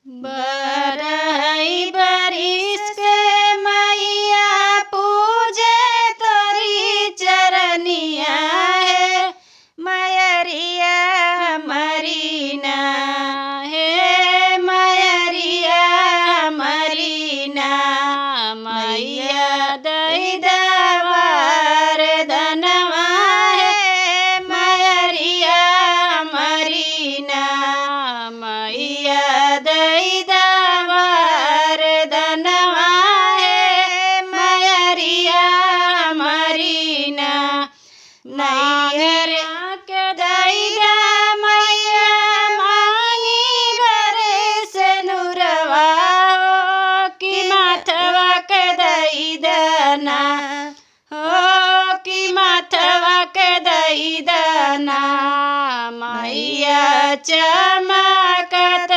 बरई बरिस के मैया पूजे तोरी चरनिया है मयरिया मरीना हे मयरिया मरीना मैया दई दवार धनवा है मयरिया मरीना मैया दई दवार धनवा है मयरिया मरीना नैहर के दई दा मैया मांगी बरे से नुरवा हो कि माथवा के दई दना हो कि माथवा के दई दना मैया चमकत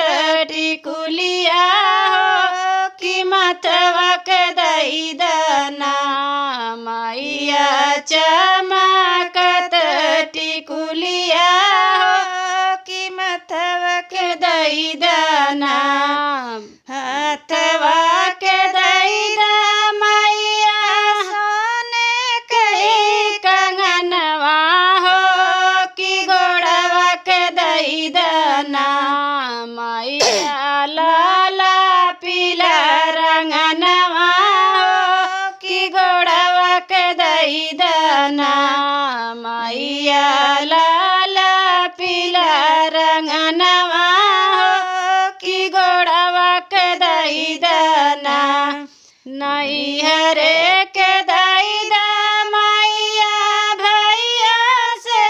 टिकुलिया हो कि माथवा के दई दना मैया चमकत टिकुलिया हो कि माथवा के दई दना हाथवा के दई दा मैया सोने के कंगनवा हो कि गोड़वा के दई दना मैया लाला पीला रंगनवा हो कि गोड़वा के दई दना मैया लाला पीला रंगनवा हो कि गोड़वा के दई दना नैहरे के दई दा मैया भैया से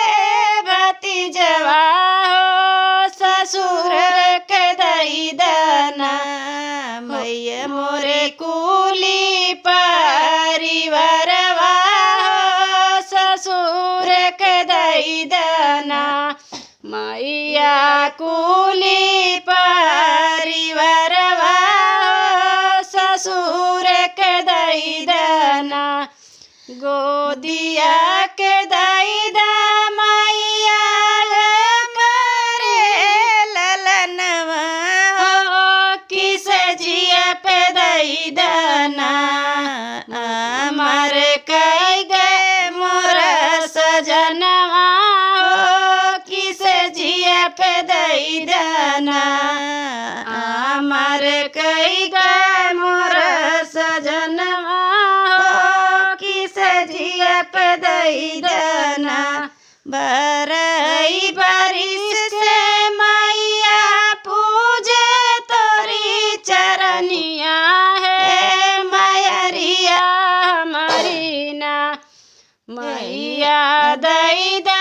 भतीजवा हो ससुर के दई दना भैया मोरे कुली परिवारवा हो ससुर के दई दना मैया कुली परिवारवा हो ससुर के दई दना गोदिया के दई दा मैया करे ललनवा हो किस जिया पे दई दना अमर कई गए मोर सजनवा हो किस जिया पे दई दना अमर कई गए मोर सजनवा हो किस जिया पे दई दना बरई बरिस से मैया पूजे तोरी चरनिया है मयरिया मरीना मैया दई दा